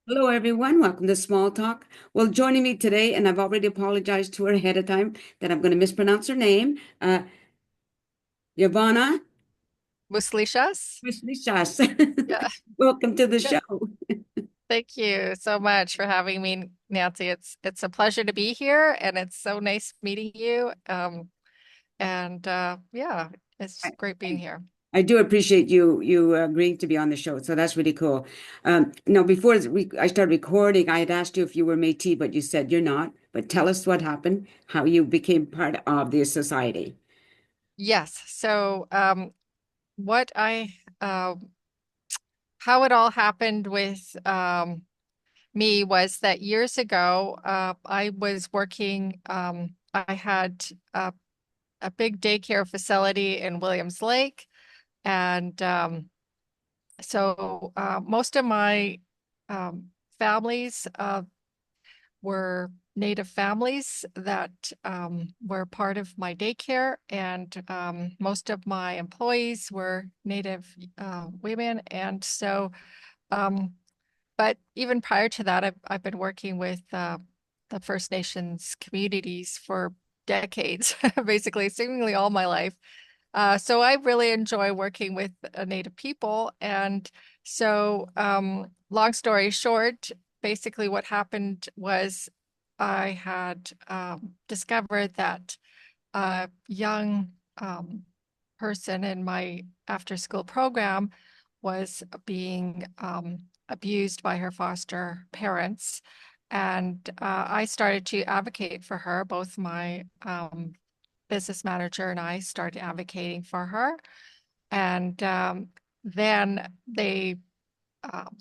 Hello, everyone. Welcome to Small Talk. Well, joining me today, and I've already apologized to her ahead of time that I'm going to mispronounce her name, Wyavanna Muslishas? Muslishas. Yeah. Welcome to the Good. show. Thank you so much for having me, Nancy. It's a pleasure to be here, and it's so nice meeting you. Yeah, it's I, great being here. I do appreciate you agreeing to be on the show, so that's really cool. Now, before I started recording, I had asked you if you were Métis, but you said you're not. But tell us what happened, how you became part of the society. Yes. What I how it all happened with me was that years ago, I was working. I had a big daycare facility in Williams Lake, and most of my um, families were Native families that were part of my daycare, and most of my employees were Native women. Um, but even prior to that, I've been working with the First Nations communities for decades, basically, seemingly all my life. So I really enjoy working with Native people. Long story short, basically what happened was I had discovered that a young person in my after school program was being abused by her foster parents. I started to advocate for her. Both my business manager and I started advocating for her. And then the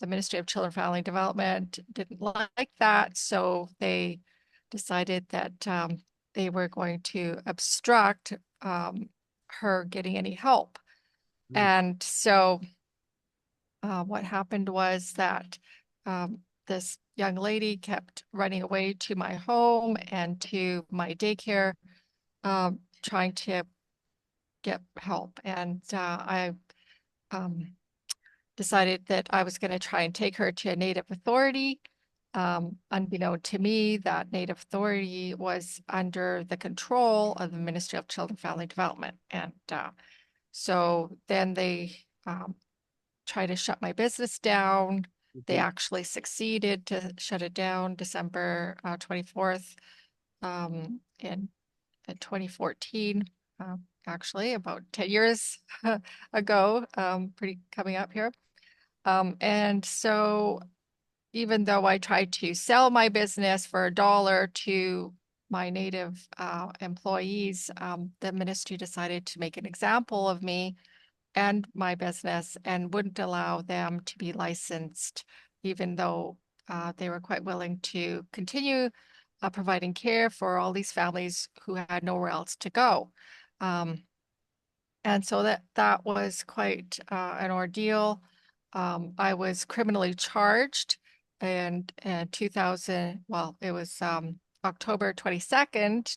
Ministry of Children and Family Development didn't like that. So they decided that they were going to obstruct her getting any help. And so what happened was that this young lady kept running away to my home and to my daycare, trying to get help. I um, decided that I was going to try and take her to a Native authority. Unbeknown to me, that Native authority was under the control of the Ministry of Children and Family Development. So then they tried to shut my business down. They Mhm. actually succeeded to shut it down December 24th in 2014, actually about 10 years ago, pretty coming up here. And so even though I tried to sell my business for $1 to my Native employees, the ministry decided to make an example of me and my business and wouldn't allow them to be licensed, even though they were quite willing to continue providing care for all these families who had nowhere else to go. Um, and so that was quite an ordeal. I was criminally charged in 2000. Well, it was October 22nd,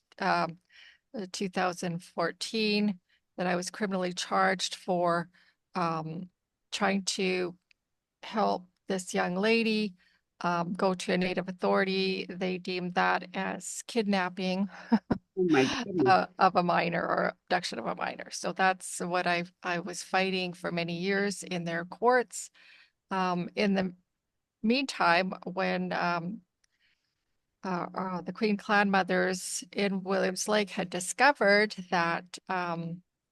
2014, that I was criminally charged for um, trying to help this young lady go to a Native authority. They deemed that as kidnapping Oh my goodness. of a minor or abduction of a minor. So that's what I was fighting for many years in their courts. In the meantime, when the Queen Clan mothers in Williams Lake had discovered that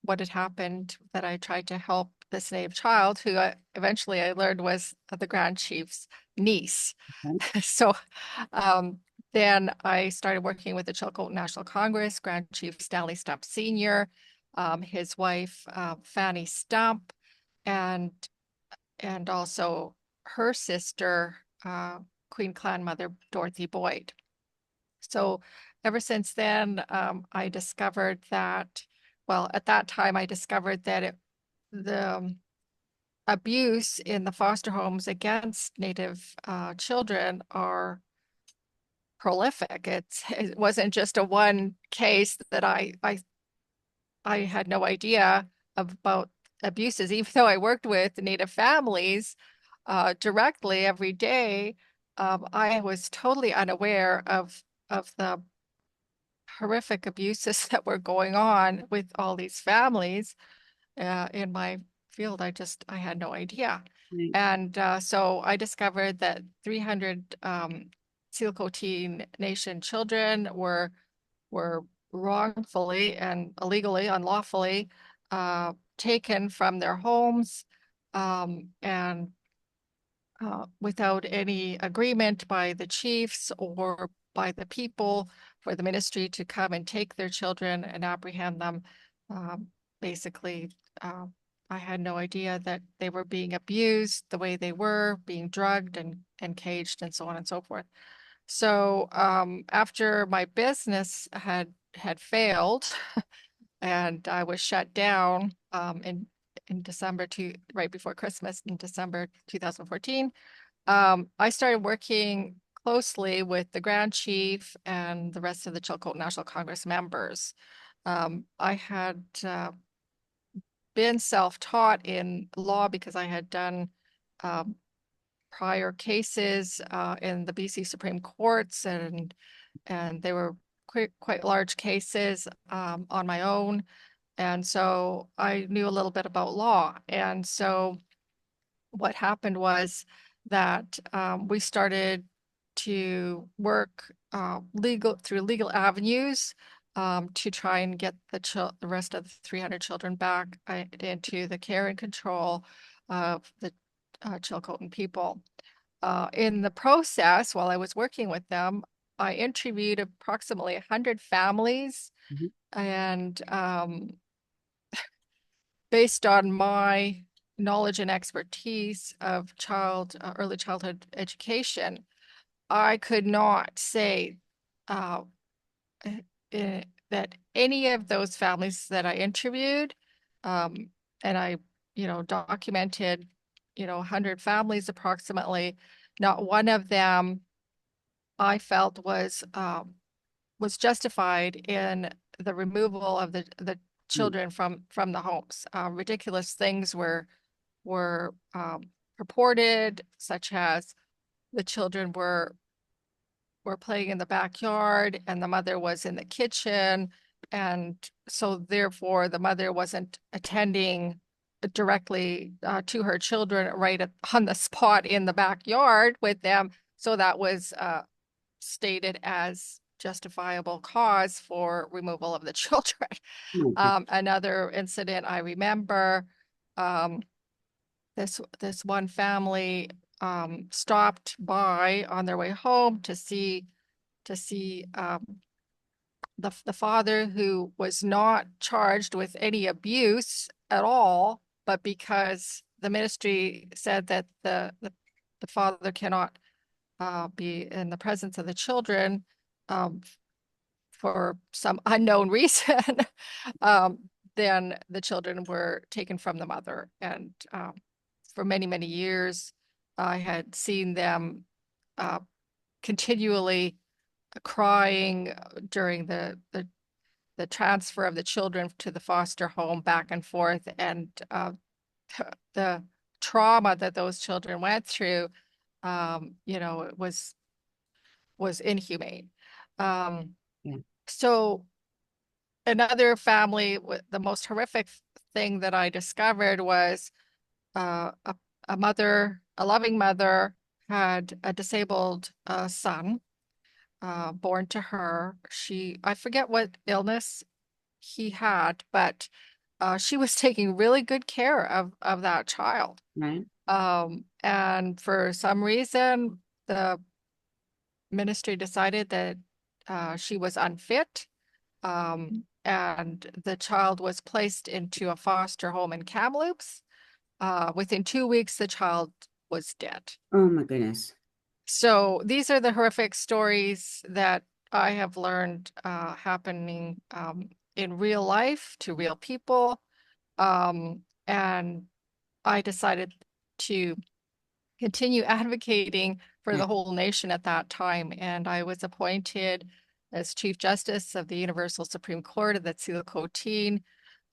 what had happened, that I tried to help this Native child, who eventually I learned was the Grand Chief's niece. So um, then I started working with the Chilcoot National Congress, Grand Chief Stanley Stump Sr., his wife Fanny Stump, and also her sister, Queen Clan Mother Dorothy Boyd. So ever since then, I discovered that, well, at that time, I discovered that the abuse in the foster homes against Native children are prolific. It wasn't just a one case that I had no idea about abuses, even though I worked with Native families directly every day. I was totally unaware of the horrific abuses that were going on with all these families in my field. I had no idea. Right. And so I discovered that 300 Tsilhqot'in Nation children were wrongfully and illegally, unlawfully taken from their homes and without any agreement by the chiefs or by the people for the ministry to come and take their children and apprehend them. Um, basically, uh, I had no idea that they were being abused the way they were, being drugged and caged and so on and so forth. So after my business had failed and I was shut down in December right before Christmas in December 2014, I started working closely with the Grand Chief and the rest of the Chilcoot National Congress members. I had been self-taught in law because I had done um, prior cases in the BC Supreme Courts, and they were quite large cases on my own. And so I knew a little bit about law. And so what happened was that we started to work through legal avenues to try and get the rest of the 300 children back into the care and control of the Chilcotin people. In the process, while I was working with them, I interviewed approximately 100 families, Mhm. and based on my knowledge and expertise of early childhood education, I could not say uh, that any of those families that I interviewed, um, and I, documented, 100 families approximately, not one of them I felt was justified in the removal of the Right. children from the homes. Ridiculous things were purported, such as the children were playing in the backyard and the mother was in the kitchen, and so therefore the mother wasn't attending directly to her children on the spot in the backyard with them. So that was stated as justifiable cause for removal of the children. Okay. Another incident I remember, um, this one family stopped by on their way home to see the father, who was not charged with any abuse at all, but because the ministry said that the father cannot be in the presence of the children um, for some unknown reason, um, then the children were taken from the mother. And for many, many years, I had seen them uh, continually crying during the transfer of the children to the foster home back and forth, and the trauma that those children went through, it was inhumane. Um, Yeah. so another family, the most horrific thing that I discovered was a mother, a loving mother, had a disabled son born to her. I forget what illness he had, but she was taking really good care of that child. Right. And for some reason, the ministry decided that she was unfit, and the child was placed into a foster home in Kamloops. Within 2 weeks, the child was dead. Oh my goodness. So these are the horrific stories that I have learned happening in real life to real people. And I decided to continue advocating for Yeah. the whole nation at that time. And I was appointed as Chief Justice of the Universal Supreme Court of the Tsilhqot'in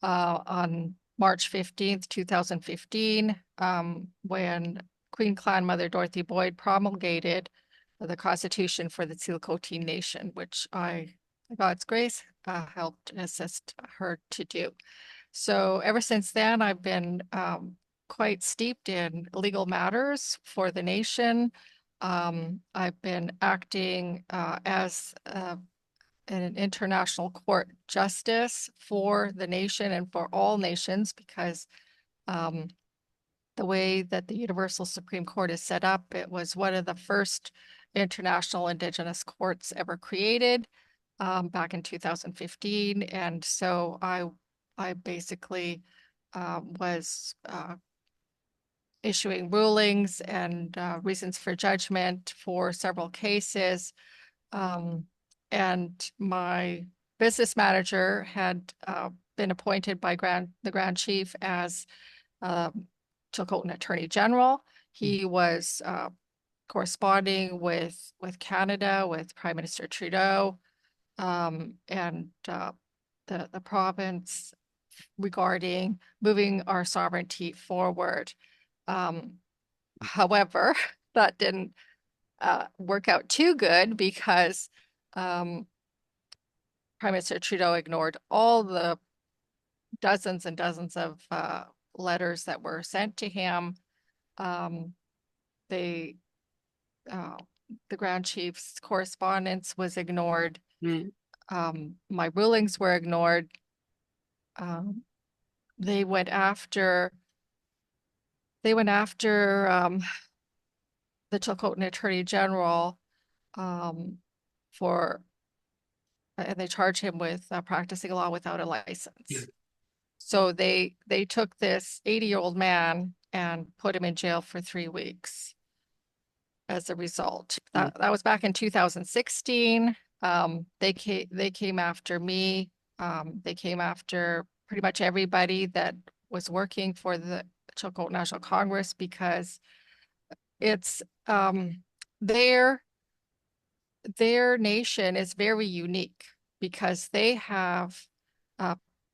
on March 15th, 2015, when Queen Clan Mother Dorothy Boyd promulgated the Constitution for the Tsilhqot'in Nation, which I, by God's grace, helped assist her to do. So ever since then, I've been quite steeped in legal matters for the nation. I've been acting as an international court justice for the nation and for all nations, because um, the way that the Universal Supreme Court is set up, it was one of the first international Indigenous courts ever created back in 2015. And so I basically was issuing rulings and reasons for judgment for several cases. And my business manager had been appointed by the Grand Chief as Chilcotin Attorney General. He was corresponding with Canada, with Prime Minister Trudeau, and the province regarding moving our sovereignty forward. However, that didn't work out too good because Prime Minister Trudeau ignored all the dozens and dozens of letters that were sent to him. They the Grand Chief's correspondence was ignored. Right. My rulings were ignored. They went after the Chilcotin Attorney General for and they charged him with practicing law without a license. So they took this 80-year-old man and put him in jail for 3 weeks as a result. That was back in 2016. They came after me. They came after pretty much everybody that was working for the Chilcotin National Congress, because it's their nation is very unique because they have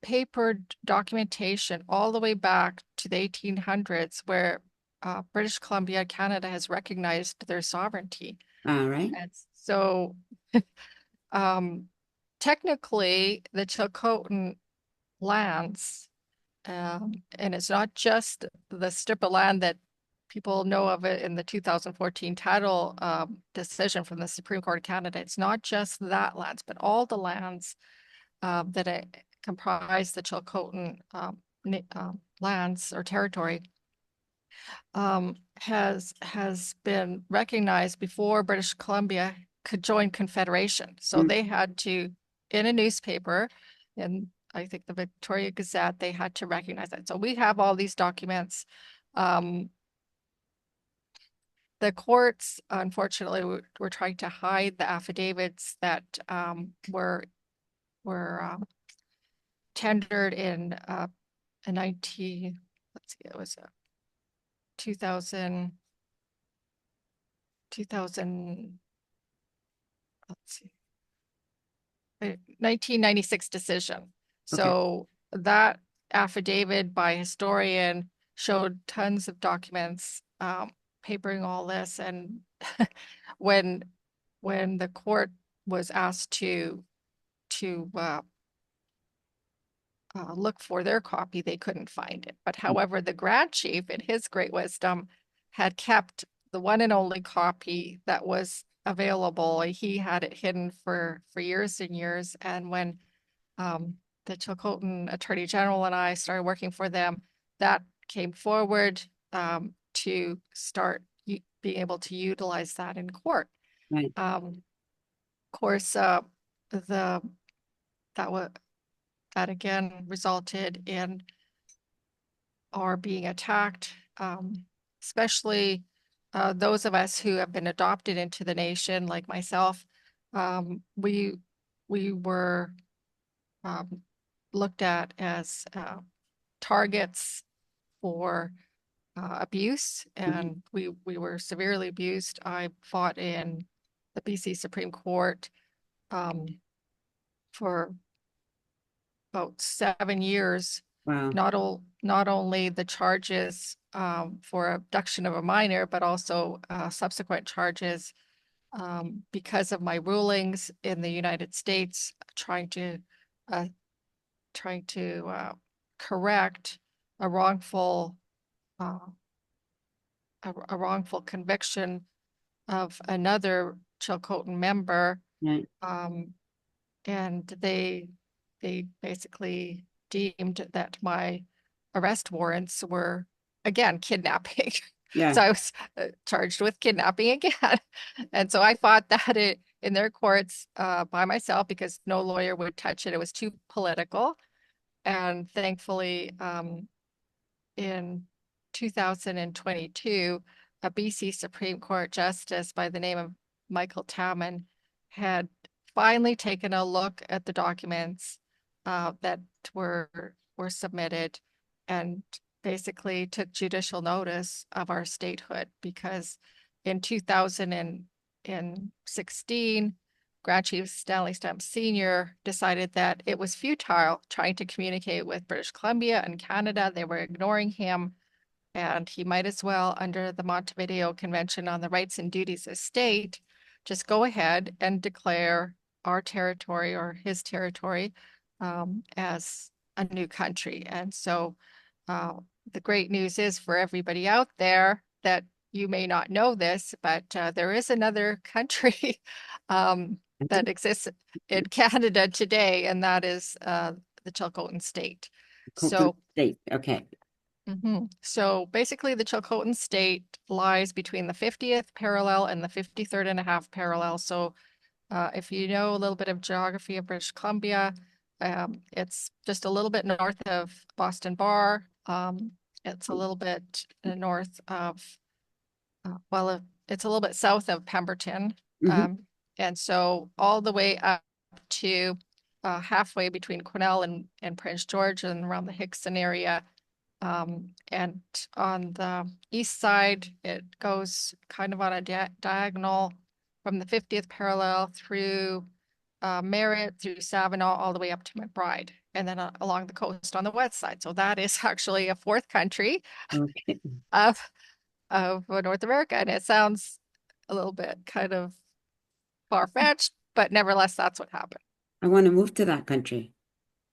paper documentation all the way back to the 1800s, where British Columbia, Canada, has recognized their sovereignty. All right. And so technically, the Chilcotin lands, and it's not just the strip of land that people know of it in the 2014 title decision from the Supreme Court of Canada. It's not just that lands, but all the lands that comprise the Chilcotin lands or territory has been recognized before British Columbia could join Confederation. So they had to, in a newspaper, and I think the Victoria Gazette, they had to recognize that. So we have all these documents. The courts, unfortunately, were trying to hide the affidavits that were tendered in a 19, let's see, it was a 2000, let's see, 1996 decision. So that affidavit by a historian showed tons of documents papering all this. And when the court was asked to look for their copy, they couldn't find it. But however, the Grand Chief, in his great wisdom, had kept the one and only copy that was available. He had it hidden for years and years. And when the Chilcotin Attorney General and I started working for them, that came forward to start being able to utilize that in court. Right. Of course, that again resulted in our being attacked, especially those of us who have been adopted into the nation, like myself. We were looked at as targets for abuse, and we were severely abused. I fought in the BC Supreme Court for about 7 years. Wow. Not only the charges for abduction of a minor, but also subsequent charges because of my rulings in the United States, uh, trying to correct a wrongful uh, a wrongful conviction of another Chilcotin member, Right. um, and they basically deemed that my arrest warrants were again kidnapping. Yeah. So I was charged with kidnapping again, and so I fought that in their courts by myself because no lawyer would touch it. It was too political, and thankfully, in 2022, a BC Supreme Court justice by the name of Michael Tamman had finally taken a look at the documents that were submitted and basically took judicial notice of our statehood because in 2016, Grand Chief Stanley Stump Sr. decided that it was futile trying to communicate with British Columbia and Canada. They were ignoring him, and he might as well, under the Montevideo Convention on the Rights and Duties of State, just go ahead and declare our territory or his territory as a new country. And so uh, the great news is for everybody out there that you may not know this, but there is another country that exists in Canada today, and that is the Chilcotin State. Coconut So, State. Okay. so basically, the Chilcotin State lies between the 50th parallel and the 53rd and a half parallel. So, if you know a little bit of geography of British Columbia, it's just a little bit north of Boston Bar. It's a little bit north of it's a little bit south of Pemberton. Hmm. And so all the way up to halfway between Quesnel and Prince George and around the Hickson area. And on the east side, it goes kind of on a diagonal from the 50th parallel through Merritt, through Savinaw, all the way up to McBride, and then along the coast on the west side. So that is actually a fourth country Okay. of North America. And it sounds a little bit kind of far-fetched, but nevertheless, that's what happened. I want to move to that country.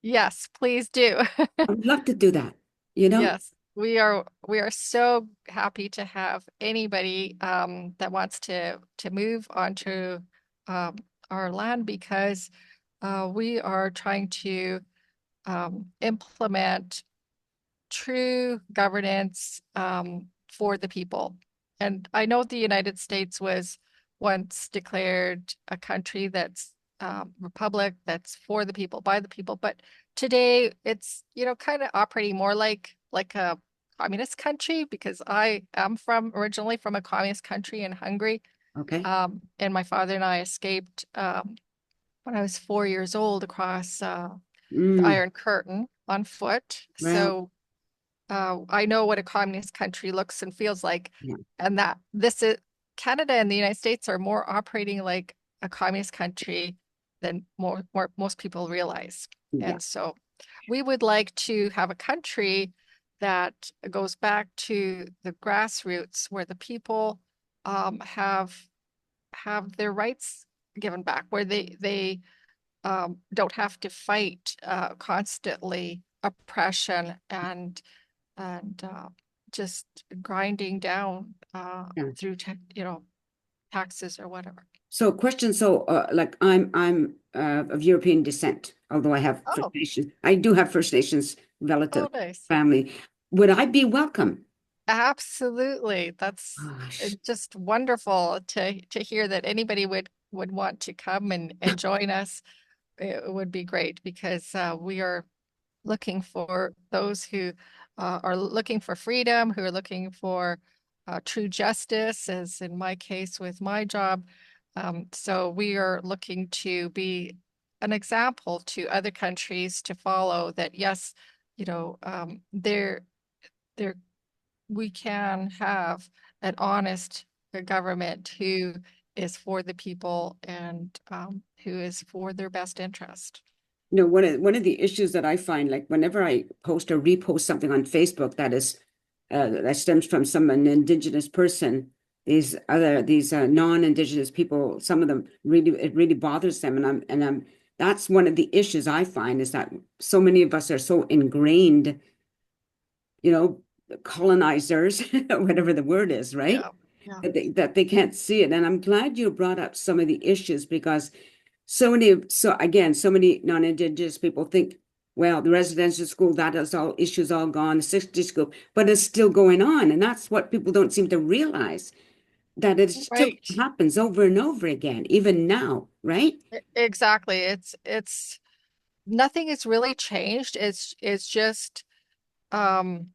Yes, please do. I would love to do that, you know? Yes, we are so happy to have anybody that wants to move onto um, our land because we are trying to implement true governance for the people. And I know the United States was once declared a country that's republic, that's for the people, by the people, but today it's, kind of operating more like a communist country because I am originally from a communist country in Hungary. Okay. And my father and I escaped when I was 4 years old across the Mm, Iron Curtain on foot. well, So I know what a communist country looks and feels like, yeah, and that this is Canada and the United States are more operating like a communist country than most people realize. yeah. And so we would like to have a country that goes back to the grassroots where the people have their rights given back, where they don't have to fight constantly oppression and just grinding down Yeah. through taxes or whatever. So question, so like I'm of European descent, although I have First Oh, Nations. I do have First Nations oh, relative nice. family. Would I be welcome? Absolutely. That's Gosh, just wonderful to hear that anybody would want to come and join us. It would be great because we are looking for those who are looking for freedom, who are looking for true justice, as in my case with my job. So we are looking to be an example to other countries to follow that, yes, there we can have an honest government who is for the people and who is for their best interest. one of the issues that I find, like whenever I post or repost something on Facebook that stems from an Indigenous person, these non-Indigenous people, some of them really, it really bothers them, and I'm that's one of the issues I find is that so many of us are so ingrained, you know, colonizers, whatever the word is, right? Yeah. Yeah. That they can't see it. And I'm glad you brought up some of the issues because so many non-Indigenous people think, well, the residential school, that is all issues all gone, the 60 school, but it's still going on. And that's what people don't seem to realize, that it still Right. happens over and over again, even now, right? Exactly. It's nothing has really changed. It's just um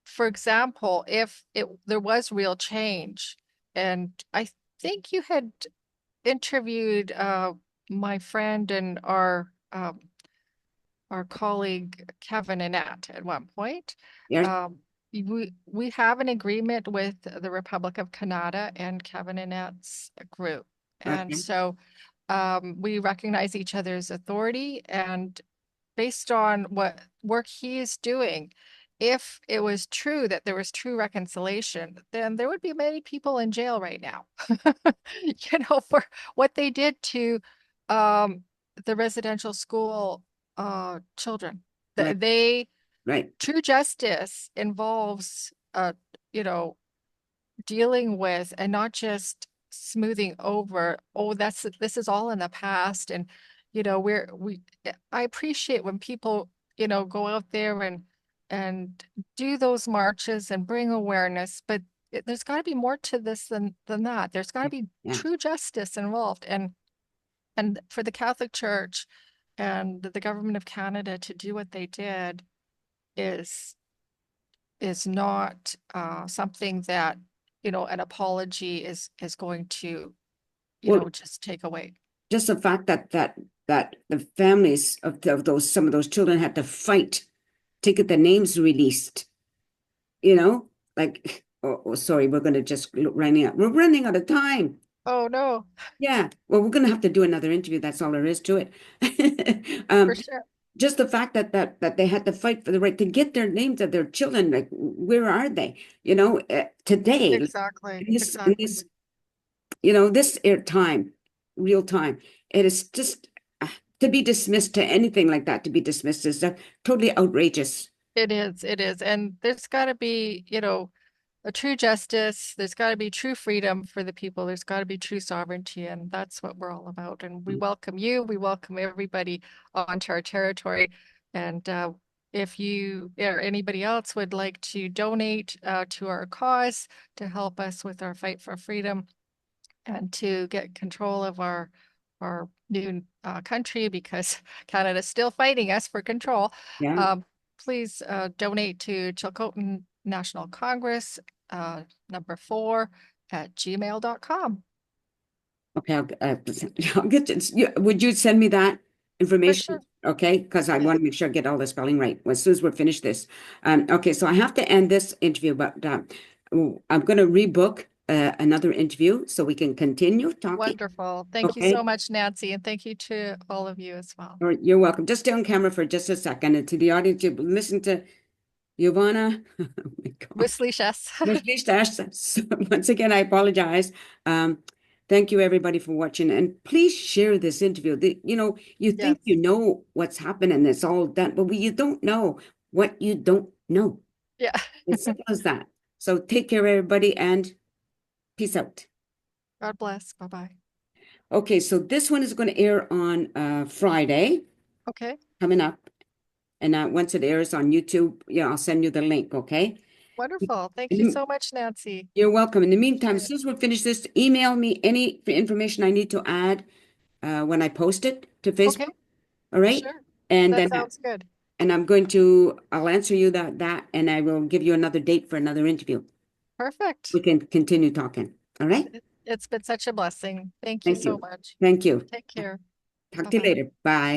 for example, if it there was real change, and I think you had interviewed my friend and our colleague Kevin Annette at one point. Yes. Um, we have an agreement with the Republic of Canada and Kevin Annette's group, and Okay. so we recognize each other's authority, and based on what work he is doing, if it was true that there was true reconciliation, then there would be many people in jail right now, for what they did to um, the residential school children. Right. They Right. true justice involves you know, dealing with and not just smoothing over, oh, this is all in the past. And, I appreciate when people, go out there and do those marches and bring awareness, but there's got to be more to this than that. There's got to be Yeah. true justice involved. And for the Catholic Church and the government of Canada to do what they did is is not something that, an apology is going to, Well, just take away. just the fact that the families of those some of those children had to fight to get the names released, you know, like sorry, we're going to just running out of time. Oh, no, Yeah, well, we're going to have to do another interview. That's all there is to it. for um, sure. just the fact that they had to fight for the right to get their names of their children, like where are they? Today, Exactly. in Exactly. this this air time, real time, it is just uh, to be dismissed, to anything like that to be dismissed is totally outrageous. It is. It is. And there's got to be, a true justice. There's got to be true freedom for the people. There's got to be true sovereignty. And that's what we're all about. And we welcome you. We welcome everybody onto our territory. And if you or anybody else would like to donate to our cause to help us with our fight for freedom and to get control of our new country, because Canada's still fighting us for control, Yeah. um, please donate to Chilcotin National Congress, number 4 at gmail.com. Okay, I'll get would you send me that For information? sure. Okay, because I Yeah, want to make sure I get all the spelling right as soon as we're finished this. Okay, so I have to end this interview, but I'm going to rebook another interview so we can continue talking. wonderful. Thank you so Okay, much, Nancy, and thank you to all of you as well. all right, you're welcome. Just stay on camera for just a second, and to the audience, you listen to Giovanna. Oh my God. Muslishas. Muslishas. Once again, I apologize. Thank you, everybody, for watching. And please share this interview. You Yes. think you know what's happening, it's all done, but you don't know what you don't know. Yeah. As simple as that. So take care, everybody, and peace out. God bless. Bye-bye. Okay, so this one is going to air on Friday Okay. coming up. And once it airs on YouTube, yeah, I'll send you the link, okay? Wonderful. Thank you so much, Nancy. You're welcome. In the meantime, Appreciate as it. soon as we finish this, email me any information I need to add when I post it to Okay. Facebook. All right. Sure. And That then sounds good. I'll answer you that, and I will give you another date for another interview. We Perfect. can continue talking. All right. It's been such a blessing. Thank you Thank so you. much. Thank you. Take care. Talk to you Bye-bye. later. Bye.